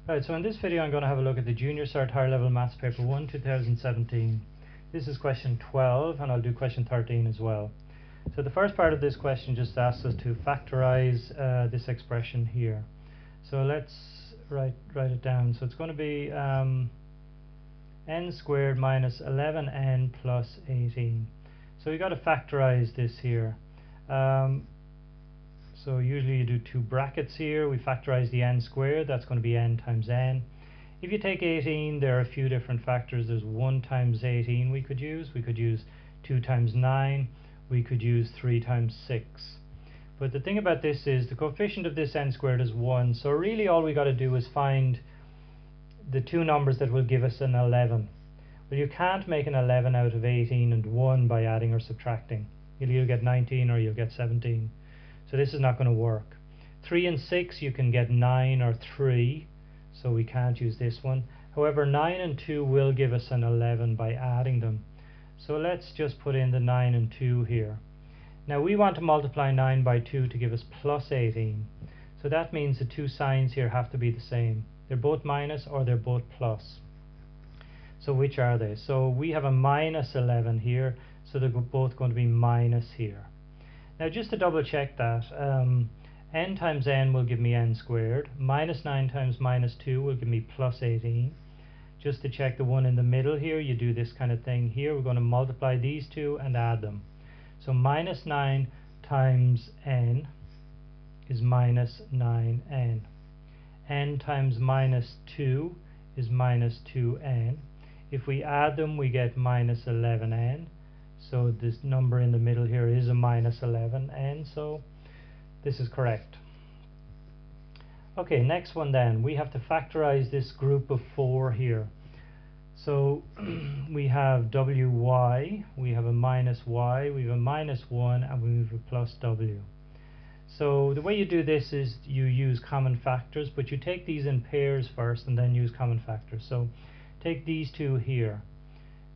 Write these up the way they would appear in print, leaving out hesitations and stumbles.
Right, so in this video I'm going to have a look at the Junior Cert Higher Level Maths Paper 1 2017. This is question 12 and I'll do question 13 as well. So the first part of this question just asks us to factorize this expression here. So let's write it down. So it's going to be n squared minus 11n plus 18. So we've got to factorize this here. So usually you do two brackets here. We factorize the n squared, that's going to be n times n. If you take 18, there are a few different factors. There's 1 times 18 we could use. We could use 2 times 9. We could use 3 times 6. But the thing about this is the coefficient of this n squared is 1. So really all we got to do is find the two numbers that will give us an 11. Well, you can't make an 11 out of 18 and 1 by adding or subtracting. You'll either get 19 or you'll get 17. So this is not going to work. 3 and 6 you can get 9 or 3, so we can't use this one. However, 9 and 2 will give us an 11 by adding them. So let's just put in the 9 and 2 here. Now we want to multiply 9 by 2 to give us plus 18. So that means the two signs here have to be the same. They're both minus or they're both plus. So which are they? So we have a minus 11 here, so they're both going to be minus here. Now just to double check that, n times n will give me n squared, minus 9 times minus 2 will give me plus 18. Just to check the one in the middle here, you do this kind of thing here. We're going to multiply these two and add them. So minus 9 times n is minus 9n. n times minus 2 is minus 2n. If we add them, we get minus 11n. So this number in the middle here is a minus 11n, so this is correct. Okay, next one then. We have to factorize this group of 4 here. So we have wy, we have a minus y, we have a minus 1, and we have a plus w. So the way you do this is you use common factors, but you take these in pairs first and then use common factors. So take these two here.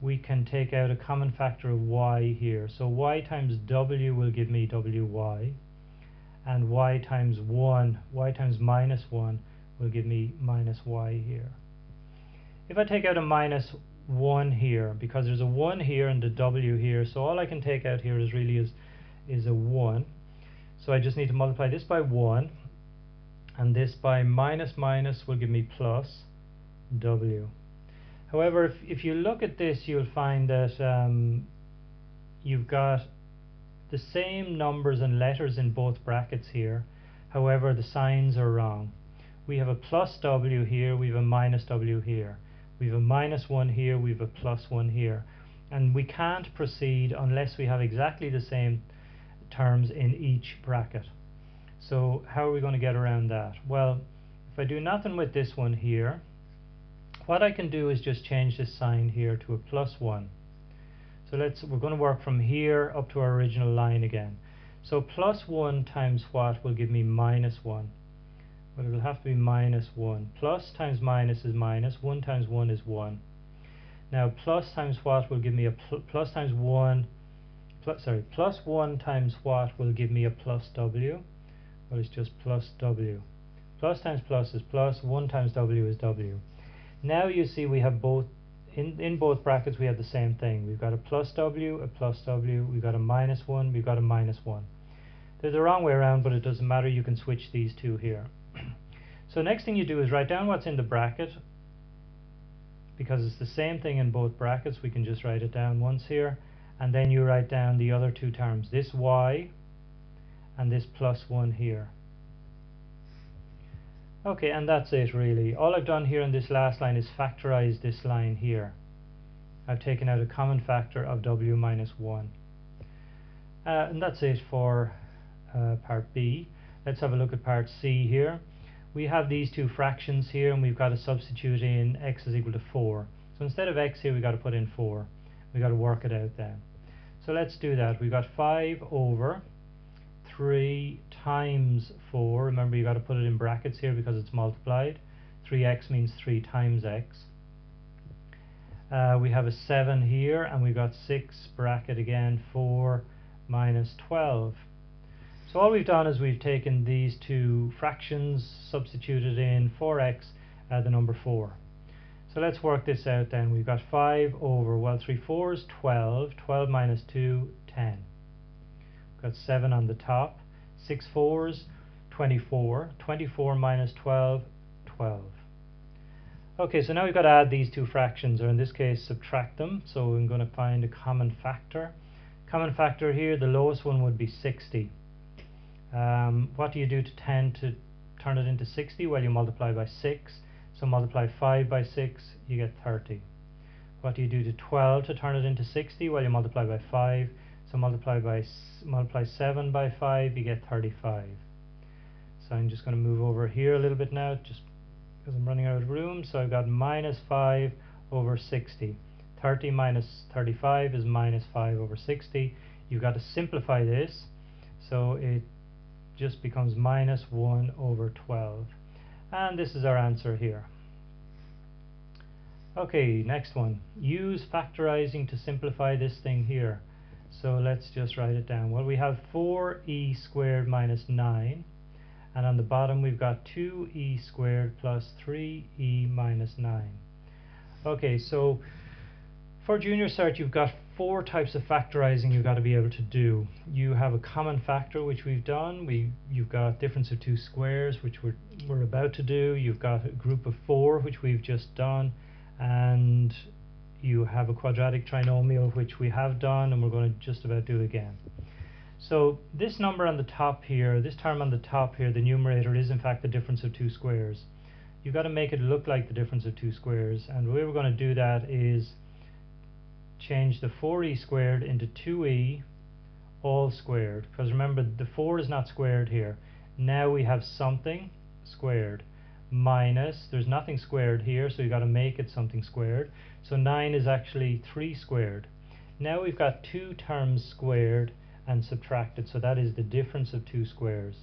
We can take out a common factor of y here. So y times w will give me wy, and y times minus 1 will give me minus y here. If I take out a minus 1 here, because there's a 1 here and a w here, so all I can take out here is really is a 1. So I just need to multiply this by 1, and this by minus will give me plus w. However, if you look at this, you'll find that you've got the same numbers and letters in both brackets here. However, the signs are wrong. We have a plus w here, we have a minus w here. We have a minus 1 here, we have a plus 1 here. And we can't proceed unless we have exactly the same terms in each bracket. So how are we going to get around that? Well, if I do nothing with this one here, what I can do is just change this sign here to a plus 1. So we're going to work from here up to our original line again. So plus 1 times what will give me minus 1? Well, it will have to be minus 1. Plus times minus is minus. 1 times 1 is 1. Now plus times what will give me a plus 1 times what will give me a plus w? Well, it's just plus w. Plus times plus is plus. 1 times w is w. Now you see we have both, in both brackets we have the same thing. We've got a plus w, we've got a minus 1, we've got a minus 1. They're the wrong way around, but it doesn't matter, you can switch these two here. So next thing you do is write down what's in the bracket. Because it's the same thing in both brackets, we can just write it down once here, and then you write down the other two terms, this y and this plus 1 here. Okay, and that's it really. All I've done here in this last line is factorize this line here. I've taken out a common factor of w minus 1. And that's it for part B. Let's have a look at part C here. We have these two fractions here, and we've got to substitute in x is equal to 4. So instead of x here, we've got to put in 4. We've got to work it out then. So let's do that. We've got 5 over 3 times 4. Remember, you got to put it in brackets here because it's multiplied. 3x means 3 times x. We have a 7 here, and we've got 6 bracket again 4 minus 12. So all we've done is we've taken these two fractions, substituted in 4x, the number 4. So let's work this out then. We've got 5 over, well, 3 4s, 12, 12 minus 2, 10. We've got 7 on the top, 6 4s, 24, 24 minus 12, 12. Okay, so now we've got to add these two fractions, or in this case subtract them. So I'm going to find a common factor. Common factor here, the lowest one would be 60. What do you do to 10 to turn it into 60? Well, you multiply by 6. So multiply 5 by 6, you get 30. What do you do to 12 to turn it into 60? Well, you multiply by 5. So multiply 7 by 5, you get 35. So I'm just going to move over here a little bit now, just because I'm running out of room. So I've got minus 5 over 60. 30 minus 35 is minus 5 over 60. You've got to simplify this, so it just becomes minus 1 over 12. And this is our answer here. Okay, next one. Use factorizing to simplify this thing here. So let's just write it down. Well, we have 4e squared minus 9. And on the bottom we've got 2e squared plus 3e minus 9. Okay, so for junior cert you've got 4 types of factorizing you've got to be able to do. You have a common factor, which we've done. You've got difference of two squares, which we're about to do. You've got a group of 4, which we've just done. And you have a quadratic trinomial, which we have done, and we're going to just about do again. So this number on the top here, this term on the top here, the numerator, is in fact the difference of two squares. You've got to make it look like the difference of two squares, and the way we're going to do that is change the 4e squared into 2e all squared, because remember the 4 is not squared here. Now we have something squared minus, there's nothing squared here, so you've got to make it something squared. So 9 is actually 3 squared. Now we've got two terms squared and subtracted, so that is the difference of two squares.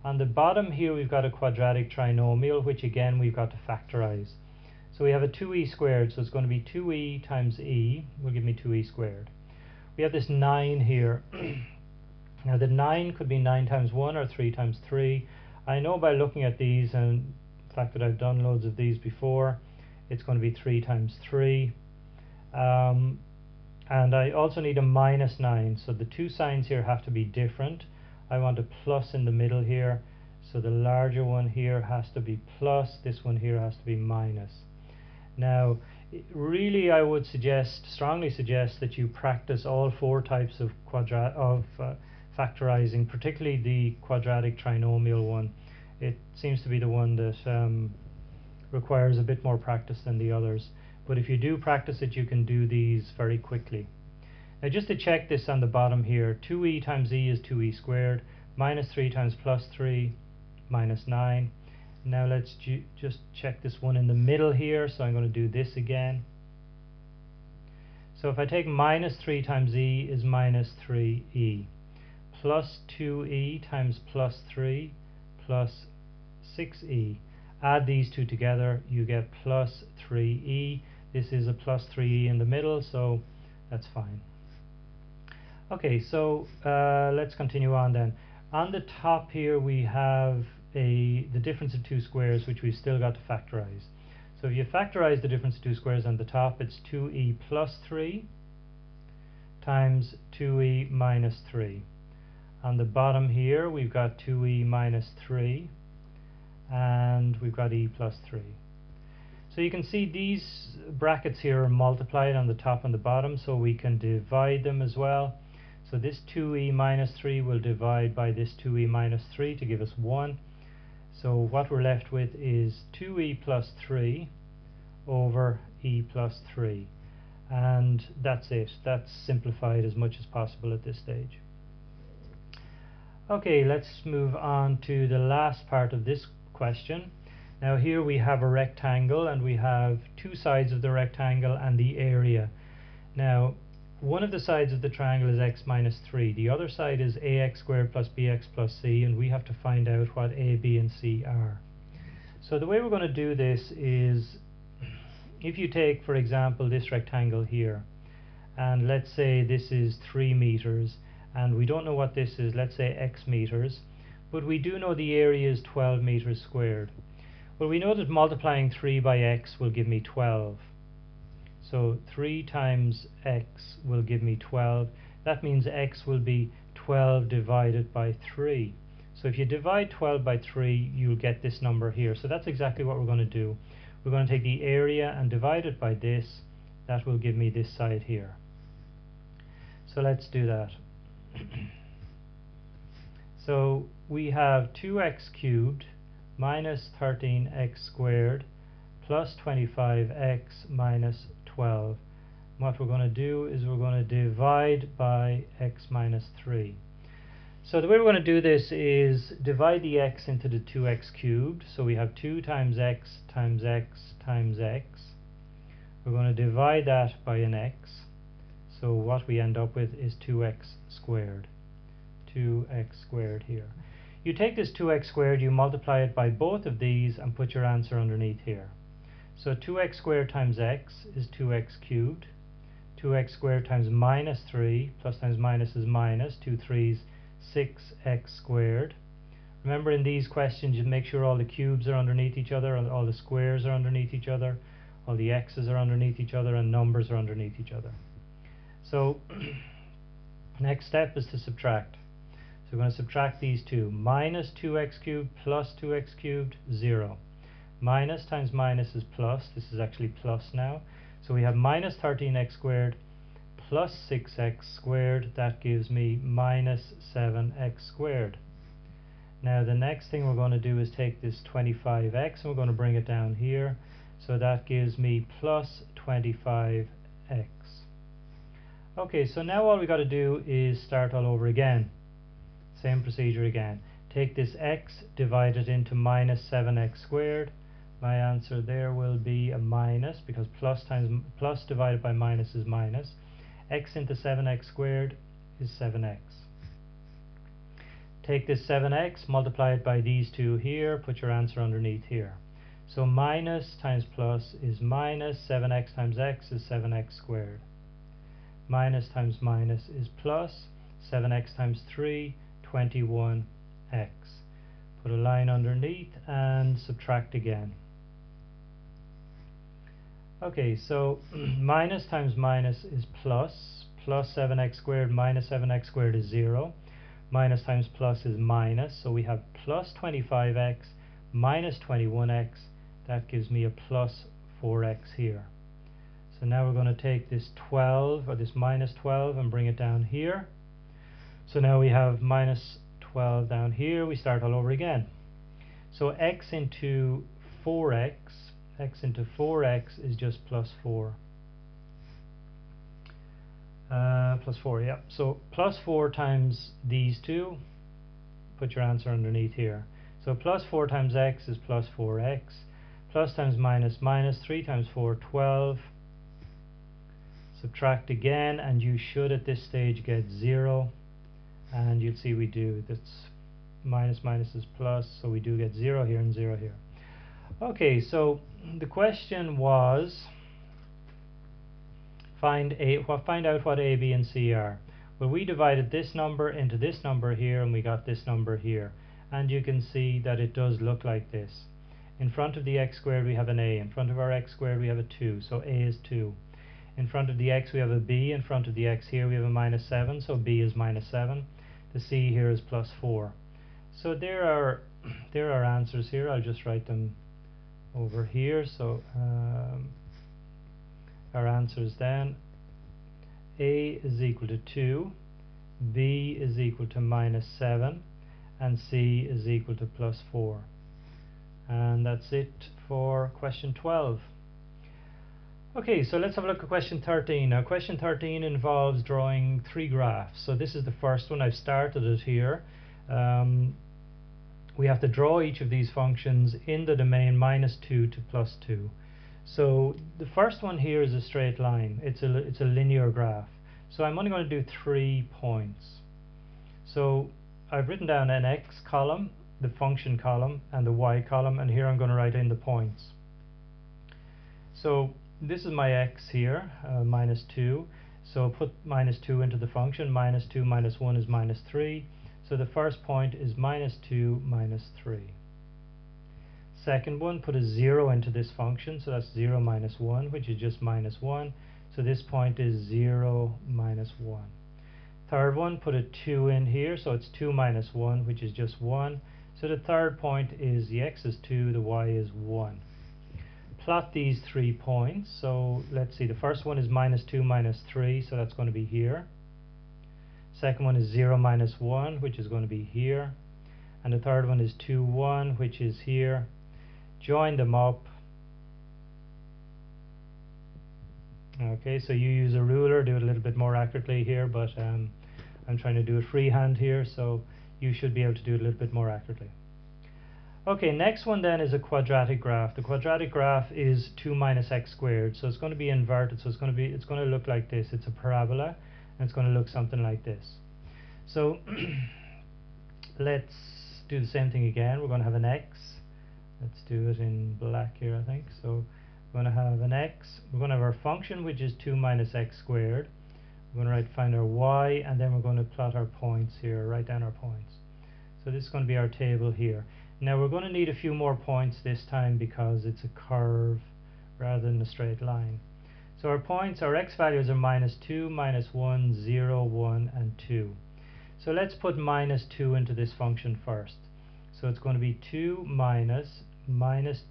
On the bottom here we've got a quadratic trinomial, which again we've got to factorize. So we have a 2e squared, so it's going to be 2e times e will give me 2e squared. We have this 9 here. Now the 9 could be 9 times 1 or 3 times 3. I know by looking at these, and the fact that I've done loads of these before, it's going to be 3 times 3. And I also need a minus 9, so the two signs here have to be different. I want a plus in the middle here, so the larger one here has to be plus, this one here has to be minus. Now really I would strongly suggest that you practice all 4 types of factorizing, particularly the quadratic trinomial one. It seems to be the one that requires a bit more practice than the others. But if you do practice it, you can do these very quickly. Now just to check this on the bottom here, 2e times e is 2e squared, minus 3 times plus 3, minus 9. Now let's just check this one in the middle here, so I'm going to do this again. So if I take minus 3 times e is minus 3e, plus 2e times plus 3 plus 6e. Add these two together, you get plus 3e. This is a plus 3e in the middle, so that's fine. Okay, so let's continue on then. On the top here we have the difference of two squares, which we've still got to factorize. So if you factorize the difference of two squares on the top, it's 2e plus 3 times 2e minus 3. On the bottom here we've got 2e minus 3, and we've got e plus 3. So you can see these brackets here are multiplied on the top and the bottom, so we can divide them as well. So this 2e minus 3 will divide by this 2e minus 3 to give us 1. So what we're left with is 2e plus 3 over e plus 3. And that's it. That's simplified as much as possible at this stage. Okay, let's move on to the last part of this question. Now here we have a rectangle, and we have two sides of the rectangle and the area. Now one of the sides of the triangle is x minus 3. The other side is ax squared plus bx plus c, and we have to find out what a, b and c are. So the way we're going to do this is, if you take for example this rectangle here, and let's say this is 3 meters, and we don't know what this is, let's say x meters, but we do know the area is 12 meters squared. Well, we know that multiplying 3 by x will give me 12. So 3 times x will give me 12. That means x will be 12 divided by 3. So if you divide 12 by 3, you'll get this number here. So that's exactly what we're going to do. We're going to take the area and divide it by this. That will give me this side here. So let's do that. So we have 2x cubed minus 13x squared plus 25x minus 12. What we're going to do is we're going to divide by x minus 3. So the way we're going to do this is divide the x into the 2x cubed. So we have 2 times x times x times x. We're going to divide that by an x. So what we end up with is 2x squared. 2x squared here. You take this 2x squared, you multiply it by both of these and put your answer underneath here. So 2x squared times x is 2x cubed. 2x squared times minus 3, plus times minus is minus, 2 3's 6x squared. Remember, in these questions you make sure all the cubes are underneath each other, and all the squares are underneath each other, all the x's are underneath each other, and numbers are underneath each other. So next step is to subtract. So we're going to subtract these two. Minus 2x cubed plus 2x cubed, 0. Minus times minus is plus. This is actually plus now. So we have minus 13x squared plus 6x squared. That gives me minus 7x squared. Now the next thing we're going to do is take this 25x and we're going to bring it down here. So that gives me plus 25x. Okay, so now all we got to do is start all over again. Same procedure again. Take this x, divide it into minus 7x squared. My answer there will be a minus, because plus divided by minus is minus. X into 7x squared is 7x. Take this 7x, multiply it by these two here, put your answer underneath here. So minus times plus is minus, 7x times x is 7x squared. Minus times minus is plus, 7x times 3, 21x. Put a line underneath and subtract again. Okay, so minus times minus is plus. Plus 7x squared minus 7x squared is 0. Minus times plus is minus. So we have plus 25x minus 21x. That gives me a plus 4x here. So now we're going to take this 12, or this minus 12, and bring it down here. So now we have minus 12 down here. We start all over again. So x into 4x, x into 4x is just plus 4. Plus 4, yeah. So plus 4 times these two, put your answer underneath here. So plus 4 times x is plus 4x. Plus times minus, minus 3 times 4, 12. Subtract again, and you should at this stage get 0. And you'll see we do. That's minus minus is plus, so we do get 0 here and 0 here. Okay, so the question was find out what a, b, and c are. Well, we divided this number into this number here, and we got this number here. And you can see that it does look like this. In front of the x squared we have an a. In front of our x squared we have a 2, so a is 2. In front of the x we have a b. In front of the x here we have a minus 7, so b is minus 7. The c here is plus 4. So there are answers here. I'll just write them over here. So our answers then: a is equal to 2, b is equal to minus 7, and c is equal to plus 4. And that's it for question 12. Okay, so let's have a look at question 13. Now question 13 involves drawing 3 graphs. So this is the first one. I've started it here. We have to draw each of these functions in the domain minus 2 to plus 2. So the first one here is a straight line. It's a linear graph. So I'm only going to do 3 points. So I've written down an x column, the function column, and the y column, and here I'm going to write in the points. So this is my x here, minus 2. So put minus 2 into the function. Minus 2 minus 1 is minus 3. So the first point is minus 2 minus 3. Second one, put a 0 into this function, so that's 0 minus 1, which is just minus 1. So this point is 0 minus 1. Third one, put a 2 in here, so it's 2 minus 1, which is just 1. So the third point is the x is 2, the y is 1. Plot these 3 points. So let's see, the first one is minus 2 minus 3, so that's going to be here. Second one is 0 minus 1, which is going to be here. And the third one is 2, 1, which is here. Join them up. Okay, so you use a ruler, do it a little bit more accurately here, but I'm trying to do it freehand here, so you should be able to do it a little bit more accurately. Okay, next one then is a quadratic graph. The quadratic graph is 2 minus x squared, so it's going to be inverted, so it's going to look like this. It's a parabola, and it's going to look something like this. So let's do the same thing again. We're going to have an x. Let's do it in black here, I think. So we're going to have an x. We're going to have our function, which is 2 minus x squared. We're going to find our y, and then we're going to plot our points here, write down our points. So this is going to be our table here. Now we're going to need a few more points this time because it's a curve rather than a straight line. So our points, our x values are minus 2, minus 1, 0, 1, and 2. So let's put minus 2 into this function first. So it's going to be 2 minus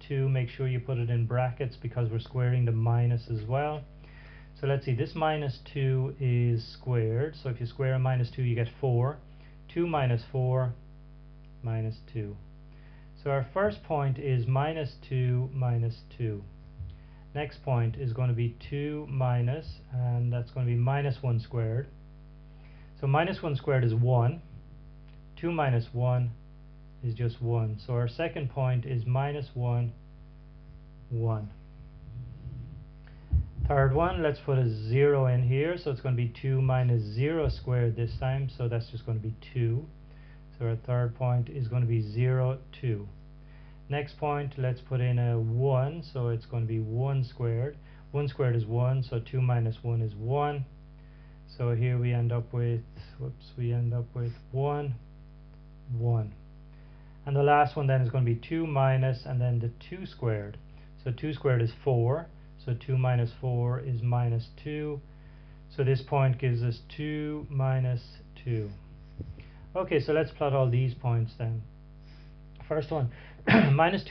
2. Make sure you put it in brackets because we're squaring the minus as well. So let's see, this minus 2 is squared. So if you square a minus 2, you get 4. 2 minus 4 minus 2. So our first point is minus 2 minus 2. Next point is going to be 2 minus, and that's going to be minus 1 squared. So minus 1 squared is 1. 2 minus 1 is just 1. So our second point is minus 1, 1. Third one, let's put a 0 in here. So it's going to be 2 minus 0 squared this time. So that's just going to be 2. So our third point is going to be 0, 2. Next point, let's put in a 1. So it's going to be 1 squared. 1 squared is 1. So 2 minus 1 is 1. So here we end up with, we end up with 1, 1. And the last one then is going to be 2 minus, and then the 2 squared. So 2 squared is 4. So 2 minus 4 is minus 2. So this point gives us 2 minus 2. Okay, so let's plot all these points then. First one, minus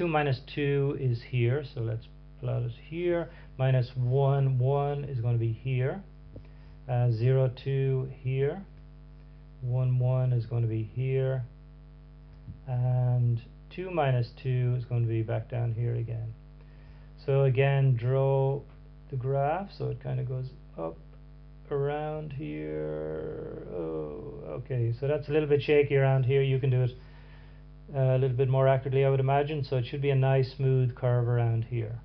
2 is here. So let's plot it here. Minus 1, 1 is going to be here. 0, 2 here. 1, 1 is going to be here. And 2 minus 2 is going to be back down here again. So again, draw the graph. So it kind of goes up around here. Oh, okay, so that's a little bit shaky around here. You can do it a little bit more accurately, I would imagine. So it should be a nice smooth curve around here.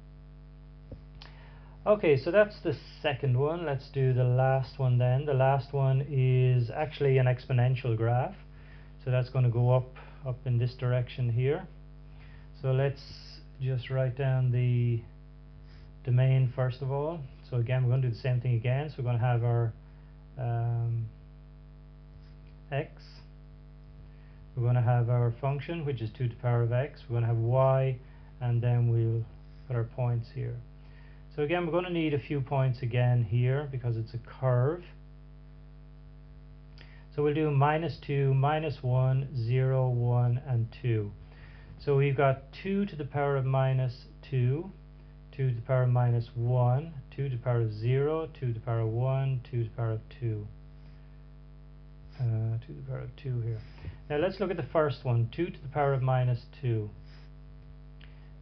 Okay, so that's the second one. Let's do the last one then. The last one is actually an exponential graph. So that's going to go up in this direction here. So let's just write down the domain first of all. So again, we're going to do the same thing again. So we're going to have our x. We're going to have our function, which is 2 to the power of x. We're going to have y, and then we'll put our points here. So again, we're going to need a few points again here because it's a curve. So we'll do minus 2, minus 1, 0, 1, and 2. So we've got 2 to the power of minus 2, 2 to the power of minus 1, 2 to the power of 0, 2 to the power of 1, 2 to the power of 2. 2 to the power of 2 here. Now let's look at the first one, 2 to the power of minus 2.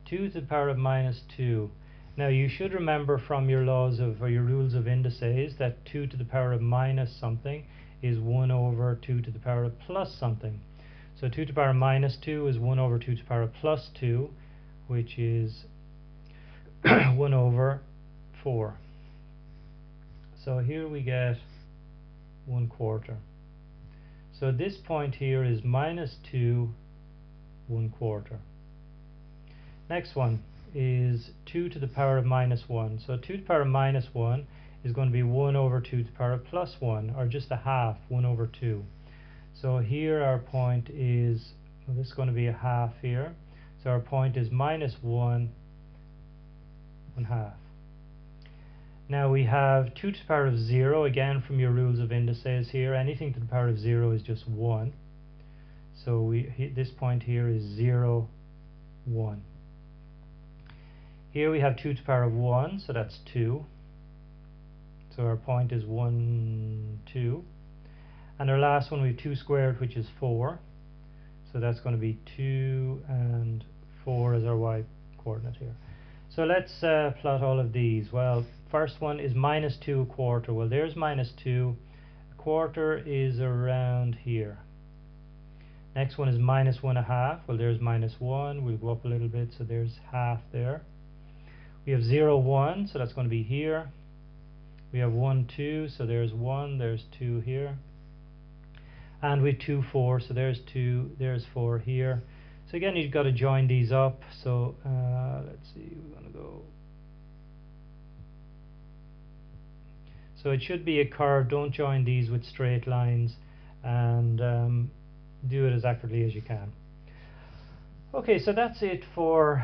2 to the power of minus 2. Now you should remember from your laws of, or your rules of indices, that 2 to the power of minus something is 1 over 2 to the power of plus something. So 2 to the power of minus 2 is 1 over 2 to the power of plus 2, which is 1 over 4. So here we get 1/4. So this point here is minus 2, 1/4. Next one is 2 to the power of minus 1. So 2 to the power of minus 1 is going to be 1 over 2 to the power of plus 1, or just a half, 1 over 2. So here our point is, well, this is going to be a half here. So our point is minus 1 1/2. Now we have 2 to the power of 0, again from your rules of indices here, anything to the power of 0 is just 1. So this point here is 0, 1. Here we have 2 to the power of 1, so that's 2. So our point is 1, 2. And our last one we have 2 squared, which is 4. So that's going to be 2 and 4 as our y coordinate here. So let's plot all of these. Well, first one is minus 2 a quarter. Well, there's minus 2. A quarter is around here. Next one is minus 1 1/2. Well, there's minus 1. We'll go up a little bit, so there's half there. We have 0, 1, so that's going to be here. We have 1, 2, so there's 1, there's 2 here. And we have 2, 4, so there's 2, there's 4 here. So again, you've got to join these up. So let's see, we're going to go. So it should be a curve. Don't join these with straight lines, and do it as accurately as you can. Okay, so that's it for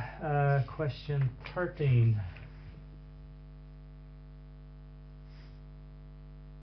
question 13.